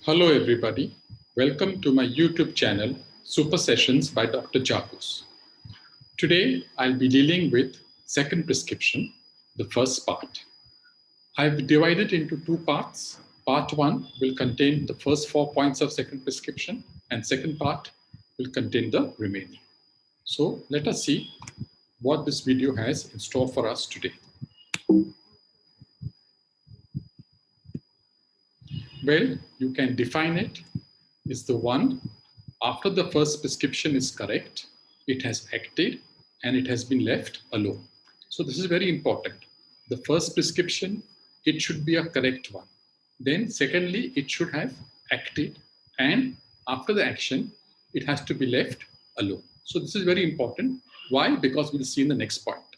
Hello everybody, welcome to my YouTube channel Super Sessions by Dr. Jacuz. Today I'll be dealing with second prescription, the first part. I've divided into two parts. Part 1 will contain the first 4 points of second prescription and second part will contain the remaining. So let us see what this video has in store for us today. Well, you can define it is the one after the first prescription is correct, it has acted and it has been left alone. So this is very important. The first prescription, it should be a correct one. Then secondly, it should have acted and after the action, it has to be left alone. So this is very important. Why? Because we'll see in the next point.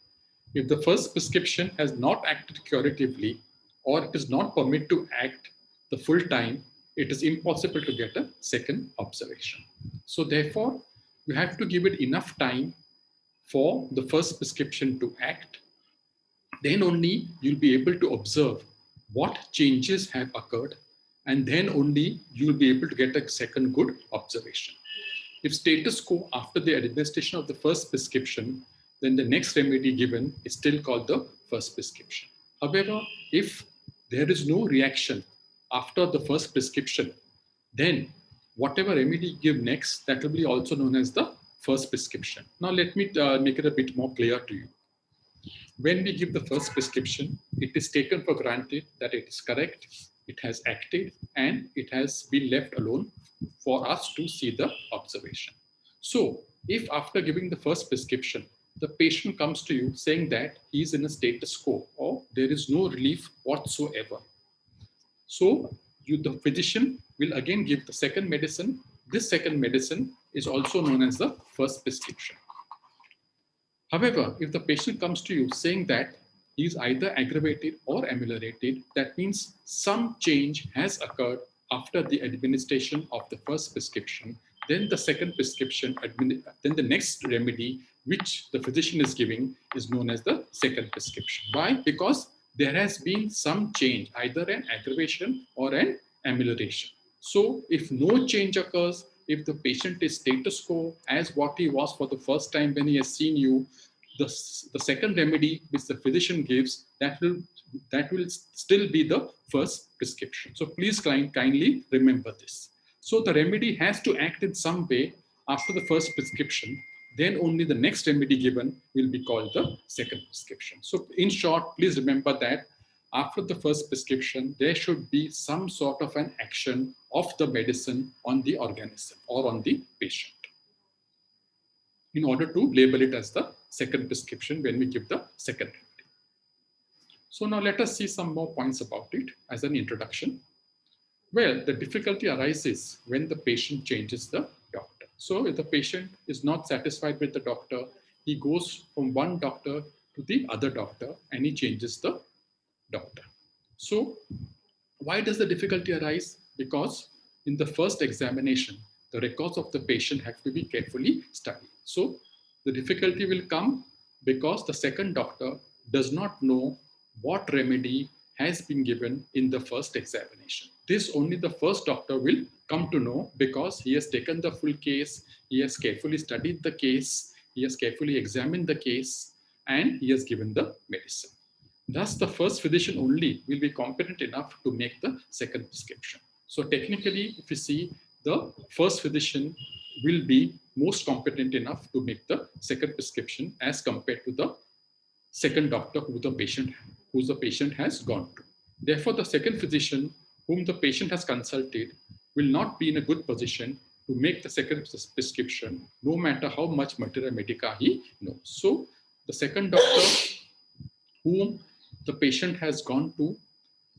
If the first prescription has not acted curatively or it is not permitted to act the full time, it is impossible to get a second observation. So therefore, you have to give it enough time for the first prescription to act. Then only you'll be able to observe what changes have occurred, and then only you'll be able to get a second good observation. If status quo after the administration of the first prescription, then the next remedy given is still called the first prescription. However, if there is no reaction after the first prescription, then whatever remedy you give next, that will be also known as the first prescription. Now let me make it a bit more clear to you. When we give the first prescription, it is taken for granted that it is correct, it has acted, and it has been left alone for us to see the observation. So if after giving the first prescription, the patient comes to you saying that he is in a status quo or there is no relief whatsoever, so the physician will again give the second medicine. This second medicine is also known as the first prescription. However, if the patient comes to you saying that he is either aggravated or ameliorated, that means some change has occurred after the administration of the first prescription, then the second prescription, then the next remedy which the physician is giving is known as the second prescription. Why? Because there has been some change, either an aggravation or an amelioration. So if no change occurs, if the patient is status quo as what he was for the first time when he has seen you, the second remedy which the physician gives, that will still be the first prescription. So please kindly remember this. So the remedy has to act in some way after the first prescription, then only the next remedy given will be called the second prescription. So in short, please remember that after the first prescription, there should be some sort of an action of the medicine on the organism or on the patient in order to label it as the second prescription when we give the second remedy. So now let us see some more points about it as an introduction. Well, the difficulty arises when the patient changes the doctor. So if the patient is not satisfied with the doctor, he goes from one doctor to the other doctor and he changes the doctor. So why does the difficulty arise? Because in the first examination, the records of the patient have to be carefully studied. So the difficulty will come because the second doctor does not know what remedy has been given in the first examination. This only the first doctor will come to know because he has taken the full case, he has carefully studied the case, he has carefully examined the case, and he has given the medicine. Thus, the first physician only will be competent enough to make the second prescription. So technically, if you see, the first physician will be most competent enough to make the second prescription as compared to the second doctor who the patient has gone to. Therefore, the second physician whom the patient has consulted will not be in a good position to make the second prescription, no matter how much materia medica he knows. So the second doctor whom the patient has gone to,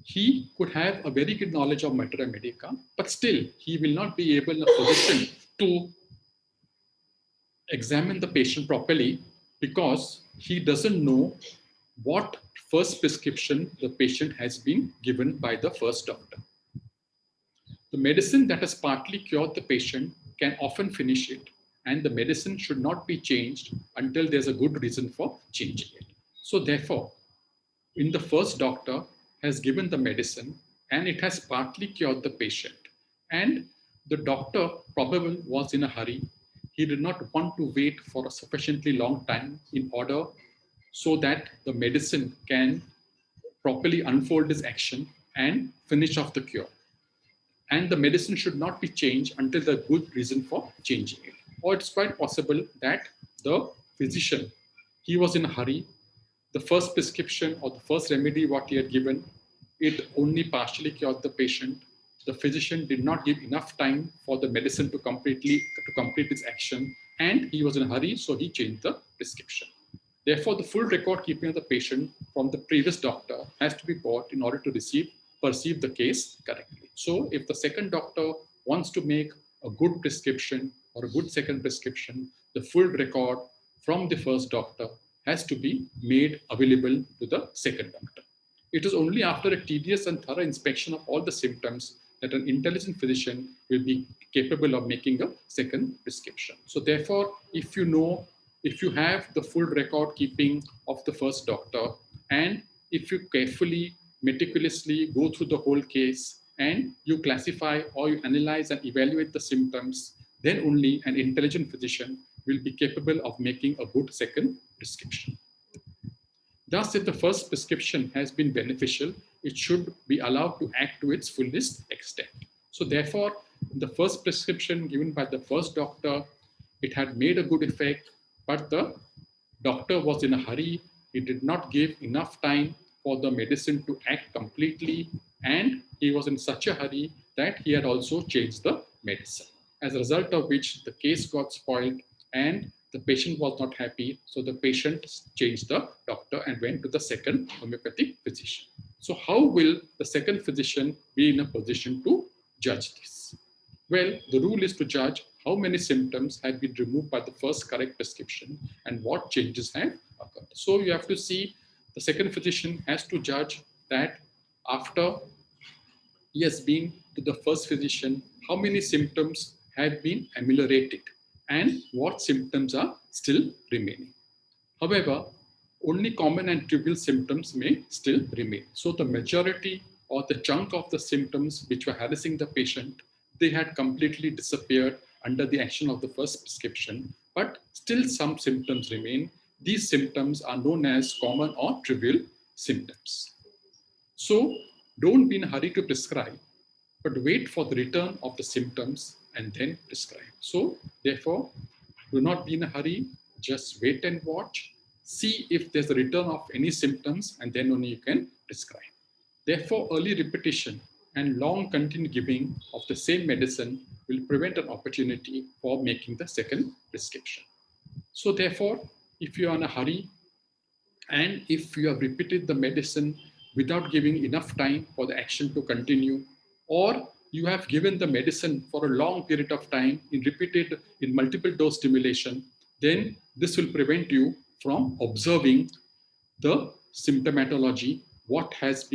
he could have a very good knowledge of materia medica, but still he will not be able in a position to examine the patient properly because he doesn't know what first prescription the patient has been given by the first doctor. The medicine that has partly cured the patient can often finish it, and the medicine should not be changed until there's a good reason for changing it. So therefore, in the first doctor has given the medicine and it has partly cured the patient, And the doctor probably was in a hurry. He did not want to wait for a sufficiently long time in order so that the medicine can properly unfold its action and finish off the cure. And the medicine should not be changed until the good reason for changing it. Or it's quite possible that the physician, he was in a hurry. The first prescription or the first remedy what he had given, it only partially cured the patient. The physician did not give enough time for the medicine to complete its action, and he was in a hurry, so he changed the prescription. Therefore, the full record keeping of the patient from the previous doctor has to be brought in order to perceive the case correctly. So, if the second doctor wants to make a good prescription or a good second prescription, the full record from the first doctor has to be made available to the second doctor. It is only after a tedious and thorough inspection of all the symptoms that an intelligent physician will be capable of making a second prescription. So therefore, if you have the full record keeping of the first doctor, and if you carefully, meticulously go through the whole case and you classify or you analyze and evaluate the symptoms, then only an intelligent physician will be capable of making a good second prescription. Thus, if the first prescription has been beneficial, it should be allowed to act to its fullest extent. So therefore, the first prescription given by the first doctor, it had made a good effect, but the doctor was in a hurry. He did not give enough time for the medicine to act completely, and he was in such a hurry that he had also changed the medicine. As a result of which, the case got spoiled and the patient was not happy. So the patient changed the doctor and went to the second homeopathic physician. So how will the second physician be in a position to judge this? Well, the rule is to judge how many symptoms have been removed by the first correct prescription and what changes have occurred. So you have to see, the second physician has to judge that after he has been to the first physician, how many symptoms have been ameliorated and what symptoms are still remaining. However, only common and trivial symptoms may still remain. So the majority or the chunk of the symptoms which were harassing the patient, they had completely disappeared under the action of the first prescription, but still some symptoms remain. These symptoms are known as common or trivial symptoms. So don't be in a hurry to prescribe, but wait for the return of the symptoms and then prescribe. So therefore, do not be in a hurry, just wait and watch, see if there's a return of any symptoms, and then only you can prescribe. Therefore, early repetition and long continued giving of the same medicine will prevent an opportunity for making the second prescription. So therefore, if you are in a hurry and if you have repeated the medicine without giving enough time for the action to continue, or you have given the medicine for a long period of time in multiple dose stimulation, then this will prevent you from observing the symptomatology, what has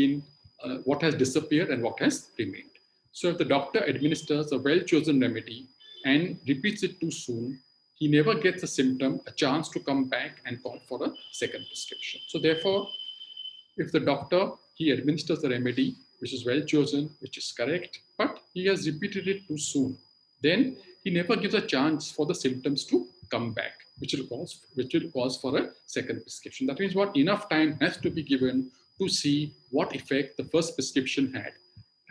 disappeared and what has remained. So if the doctor administers a well-chosen remedy and repeats it too soon, he never gets a symptom a chance to come back and call for a second prescription. So therefore, if the doctor, he administers the remedy, which is well chosen, which is correct, but he has repeated it too soon, then he never gives a chance for the symptoms to come back, which will cause for a second prescription. That means what enough time has to be given to see what effect the first prescription had,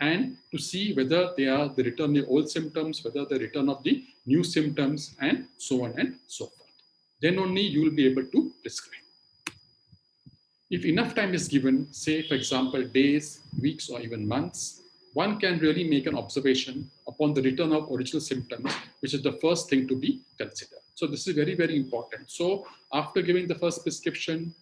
and to see whether they are the return of the old symptoms, whether the return of the new symptoms, and so on and so forth. Then only you will be able to prescribe. If enough time is given, say for example days, weeks, or even months, one can really make an observation upon the return of original symptoms, which is the first thing to be considered. So this is very, very important. So after giving the first prescription,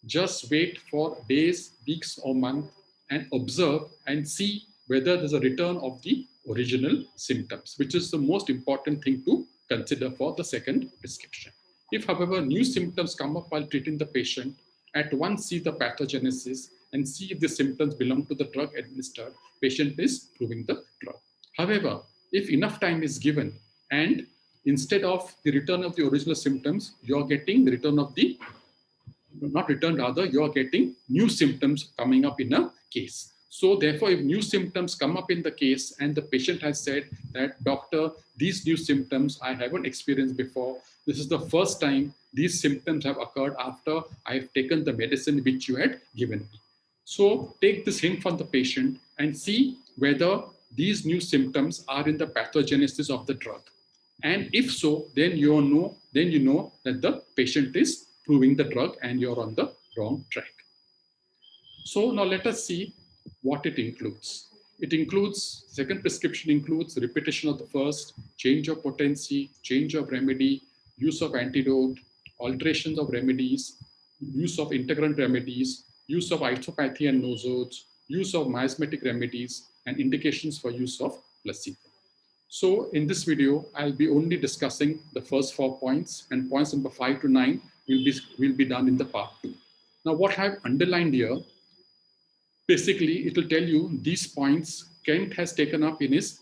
just wait for days, weeks, or month and observe and see whether there's a return of the original symptoms, which is the most important thing to consider for the second prescription. If, however, new symptoms come up while treating the patient, at once see the pathogenesis and see if the symptoms belong to the drug administered, patient is proving the drug. However, if enough time is given and instead of the return of the original symptoms, you're getting the return of the, not return rather, you're getting new symptoms coming up in a case. So therefore, if new symptoms come up in the case and the patient has said that, doctor, these new symptoms I haven't experienced before. This is the first time these symptoms have occurred after I've taken the medicine which you had given me. So take this hint from the patient and see whether these new symptoms are in the pathogenesis of the drug. And if so, then you know that the patient is proving the drug and you're on the wrong track. So now let us see what it includes. It includes, second prescription includes repetition of the first, change of potency, change of remedy, use of antidote, alterations of remedies, use of integrant remedies, use of isopathy and nosodes, use of miasmatic remedies, and indications for use of placebo. So in this video, I'll be only discussing the first 4 points, and points number 5 to 9 will be done in the part 2. Now what I've underlined here, basically it will tell you these points Kent has taken up in his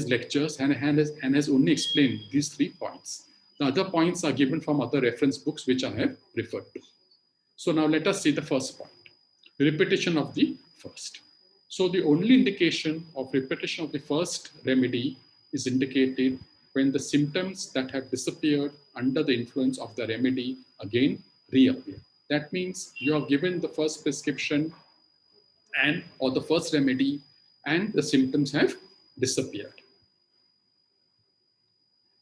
lectures and has only explained these 3 points. The other points are given from other reference books which I have referred to. So now let us see the first point, repetition of the first. So the only indication of repetition of the first remedy is indicated when the symptoms that have disappeared under the influence of the remedy again reappear. That means you are given the first prescription or the first remedy and the symptoms have disappeared.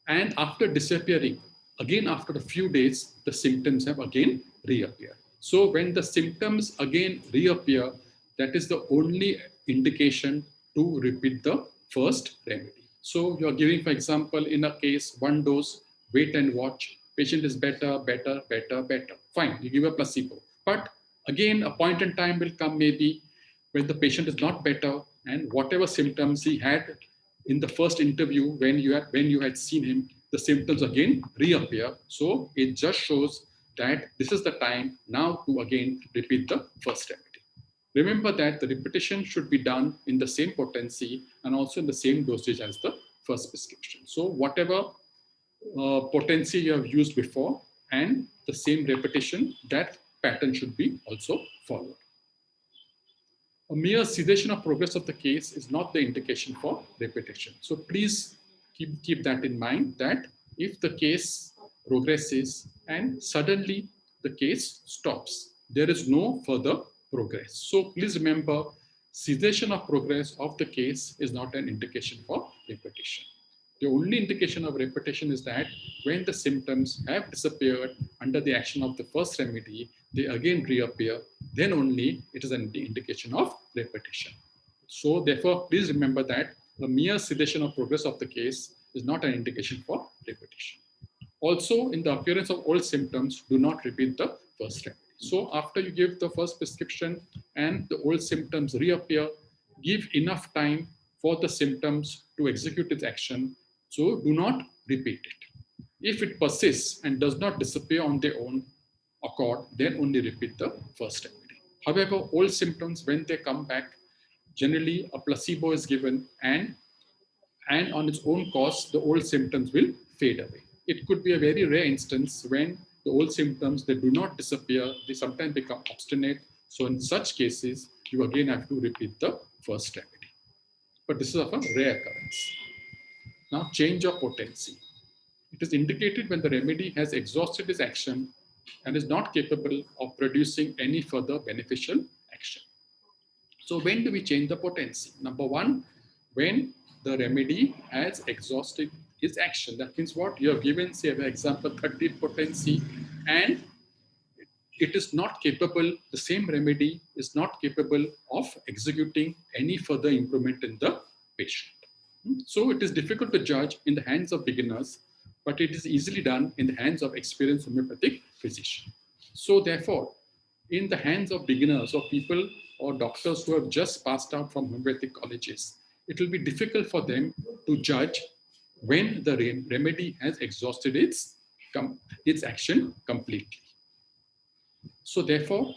And after disappearing, again after a few days, the symptoms have again reappeared. So when the symptoms again reappear, that is the only indication to repeat the first remedy. So you're giving, for example, in a case, 1 dose, wait and watch, patient is better, better, better, better. Fine, you give a placebo. But again, a point in time will come maybe when the patient is not better and whatever symptoms he had in the first interview when you had seen him, the symptoms again reappear. So it just shows that this is the time now to again repeat the first remedy. Remember that the repetition should be done in the same potency and also in the same dosage as the first prescription. So whatever potency you have used before and the same repetition, that pattern should be also followed. A mere cessation of progress of the case is not the indication for repetition. So please keep that in mind, that if the case progresses and suddenly the case stops, there is no further progress. So please remember, cessation of progress of the case is not an indication for repetition. The only indication of repetition is that when the symptoms have disappeared under the action of the first remedy, they again reappear, then only it is an indication of repetition. So therefore, please remember that a mere cessation of progress of the case is not an indication for repetition. Also, in the appearance of old symptoms, do not repeat the first remedy. So after you give the first prescription and the old symptoms reappear, give enough time for the symptoms to execute its action. So do not repeat it. If it persists and does not disappear on their own accord, then only repeat the first remedy. However, old symptoms, when they come back, generally a placebo is given and on its own course, the old symptoms will fade away. It could be a very rare instance when the old symptoms, they do not disappear, they sometimes become obstinate. So in such cases, you again have to repeat the first remedy. But this is of a rare occurrence. Now, change of potency. It is indicated when the remedy has exhausted its action and is not capable of producing any further beneficial action. So when do we change the potency? Number 1, when the remedy has exhausted its action. That means what? You have given, say, for example, 13 potency, and it is not capable, the same remedy is not capable of executing any further improvement in the patient. So it is difficult to judge in the hands of beginners, but it is easily done in the hands of experienced homeopathic physician. So therefore, in the hands of beginners or people or doctors who have just passed out from homeopathic colleges, it will be difficult for them to judge when the remedy has exhausted its action completely. So therefore,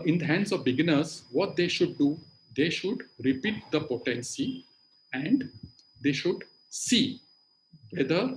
in the hands of beginners, what they should do, they should repeat the potency and they should see whether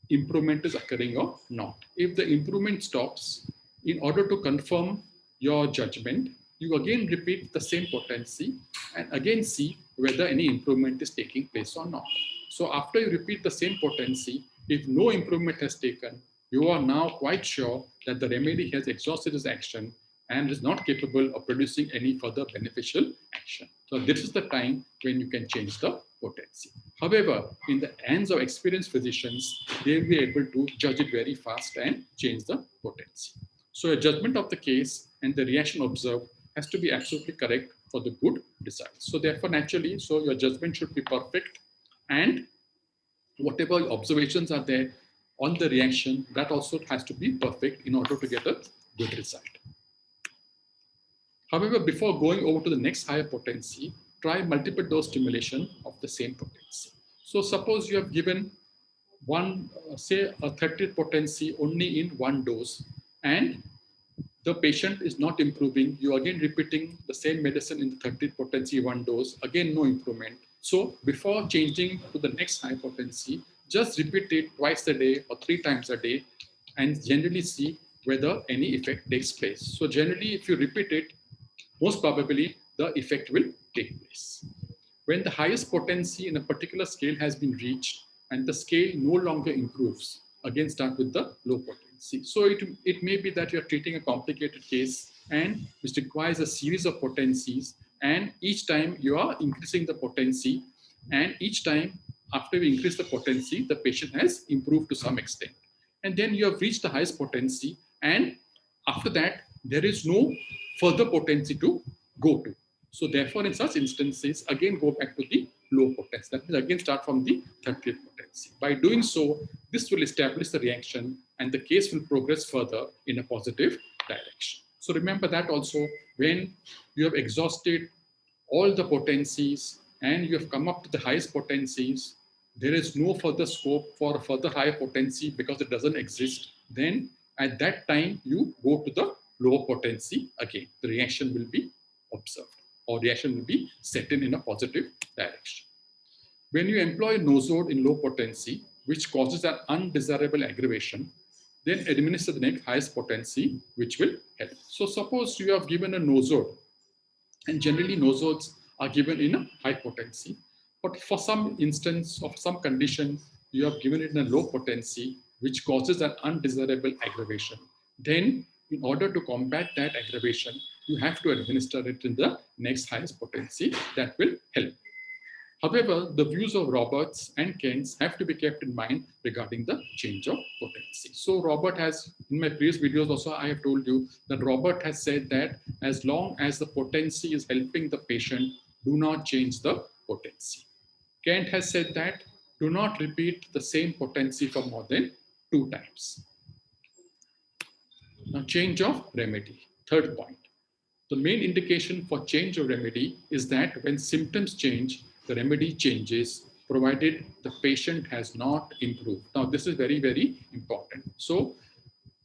improvement is occurring or not. If the improvement stops, in order to confirm your judgment, you again repeat the same potency and again see whether any improvement is taking place or not. So after you repeat the same potency, if no improvement has taken, you are now quite sure that the remedy has exhausted its action and is not capable of producing any further beneficial action. So this is the time when you can change the potency. However, in the hands of experienced physicians, they will be able to judge it very fast and change the potency. So a judgment of the case and the reaction observed has to be absolutely correct for the good results. So therefore, naturally, so your judgment should be perfect, and whatever observations are there on the reaction, that also has to be perfect in order to get a good result. However, before going over to the next higher potency, try multiple dose stimulation of the same potency. So suppose you have given one, say a 30th potency only in one dose, and the patient is not improving, you again repeating the same medicine in the 30th potency one dose, again no improvement. So before changing to the next high potency, just repeat it twice a day or 3 times a day and generally see whether any effect takes place. So generally, if you repeat it, most probably the effect will take place. When the highest potency in a particular scale has been reached and the scale no longer improves, again start with the low potency. So it may be that you're treating a complicated case and which requires a series of potencies, and each time you are increasing the potency, and each time after you increase the potency, the patient has improved to some extent. And then you have reached the highest potency, and after that, there is no further potency to go to. So therefore, in such instances, again go back to the low potency. That means again start from the 30th potency. By doing so, this will establish the reaction and the case will progress further in a positive direction. So remember that also, when you have exhausted all the potencies and you have come up to the highest potencies, there is no further scope for a further higher potency because it doesn't exist, then at that time you go to the lower potency again. The reaction will be observed, or reaction will be set in a positive direction. When you employ nosode in low potency, which causes an undesirable aggravation, then administer the next highest potency, which will help. So suppose you have given a nosode, and generally nosodes are given in a high potency, but for some instance of some condition, you have given it in a low potency, which causes an undesirable aggravation. Then, in order to combat that aggravation, you have to administer it in the next highest potency. That will help. However, the views of Roberts and Kent's have to be kept in mind regarding the change of potency. So Robert has, in my previous videos also, I have told you that Robert has said that as long as the potency is helping the patient, do not change the potency. Kent has said that do not repeat the same potency for more than 2 times. Now, change of remedy. Third point. The main indication for change of remedy is that when symptoms change, the remedy changes, provided the patient has not improved. Now, this is very, very important. So,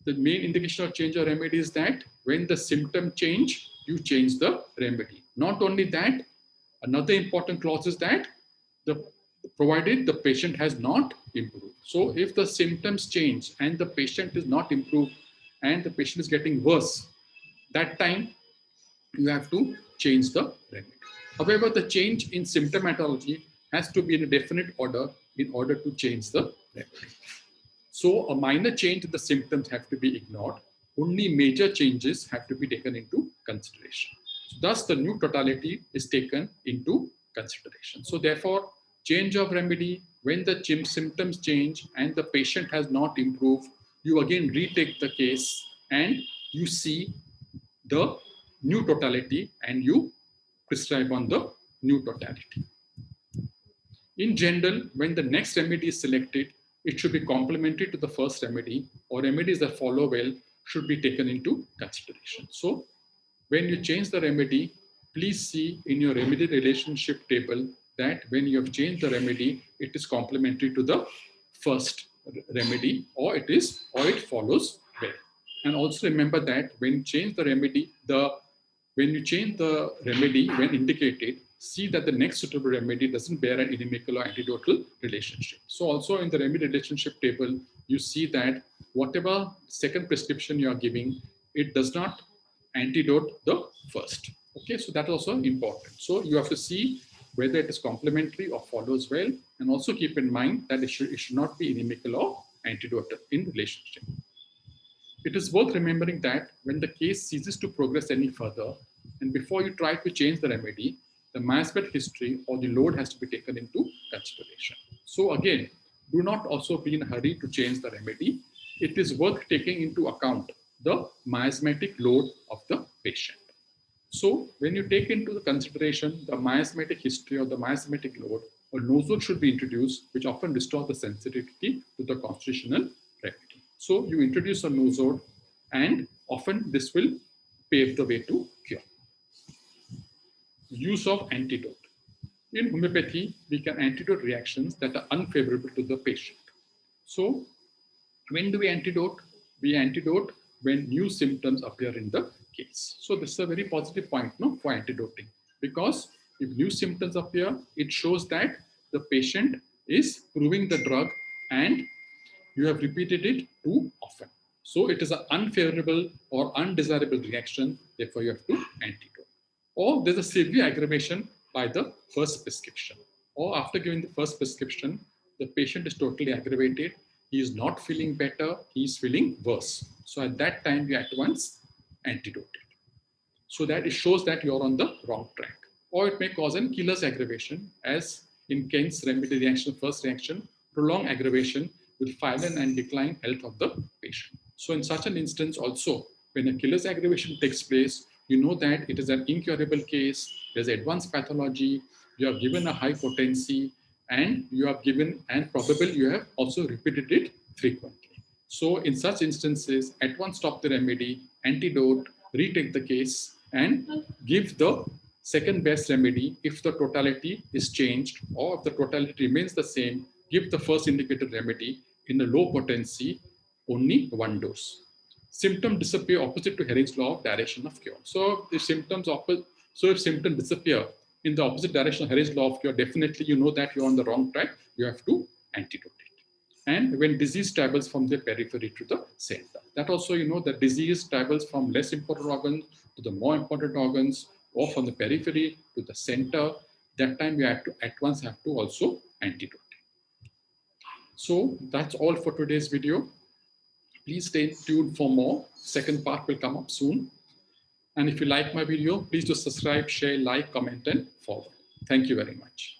the main indication of change of remedy is that when the symptom change, you change the remedy. Not only that, another important clause is that provided the patient has not improved. So, if the symptoms change and the patient is not improved and the patient is getting worse, that time you have to change the remedy. However, the change in symptomatology has to be in a definite order in order to change the remedy. So a minor change in the symptoms have to be ignored. Only major changes have to be taken into consideration. So thus, the new totality is taken into consideration. So therefore, change of remedy, when the symptoms change and the patient has not improved, you again retake the case and you see the new totality and you prescribe on the new totality. In general, when the next remedy is selected, it should be complementary to the first remedy, or remedies that follow well should be taken into consideration. So when you change the remedy, please see in your remedy relationship table that when you have changed the remedy, it is complementary to the first remedy, or it follows well. And also remember that when you change the remedy, when indicated, see that the next suitable remedy doesn't bear an inimical or antidotal relationship. So also in the remedy relationship table, you see that whatever second prescription you are giving, it does not antidote the first. Okay, so that is also important. So you have to see whether it is complementary or follows well, and also keep in mind that it should not be inimical or antidote in relationship. It is worth remembering that when the case ceases to progress any further, and before you try to change the remedy, the miasmat history or the load has to be taken into consideration. So again, do not also be in a hurry to change the remedy. It is worth taking into account the miasmatic load of the patient. So when you take into the consideration the miasmatic history or the miasmatic load, a nosode should be introduced, which often restores the sensitivity to the constitutional remedy. So you introduce a nosode, and often this will pave the way to cure. Use of antidote. In homeopathy, we can antidote reactions that are unfavorable to the patient. So when do we antidote? We antidote when new symptoms appear in the case. So this is a very positive point, no, for antidoting, because if new symptoms appear, it shows that the patient is proving the drug and you have repeated it too often. So it is an unfavorable or undesirable reaction, therefore you have to antidote. Or there's a severe aggravation by the first prescription. Or after giving the first prescription, the patient is totally aggravated. He is not feeling better, he is feeling worse. So at that time, you at once antidote it. So that it shows that you're on the wrong track. Or it may cause an killer's aggravation, as in Kent's remedy reaction, first reaction, prolonged aggravation will fallen and decline health of the patient. So in such an instance also, when a killer's aggravation takes place, you know that it is an incurable case, there's advanced pathology, you have given a high potency, and you have given, and probably you have also repeated it frequently. So in such instances, at once stop the remedy, antidote, retake the case, and give the second best remedy if the totality is changed, or if the totality remains the same, give the first indicated remedy in a low potency, only one dose. Symptoms disappear opposite to Herring's law of direction of cure. So if symptoms disappear in the opposite direction of Herring's law of cure, definitely you know that you're on the wrong track. You have to antidote it. And when disease travels from the periphery to the center, that also you know that disease travels from less important organs to the more important organs, or from the periphery to the center. That time you have to at once have to also antidote. So that's all for today's video. Please stay tuned for more. Second part will come up soon. And if you like my video, please do subscribe, share, like, comment, and forward. Thank you very much.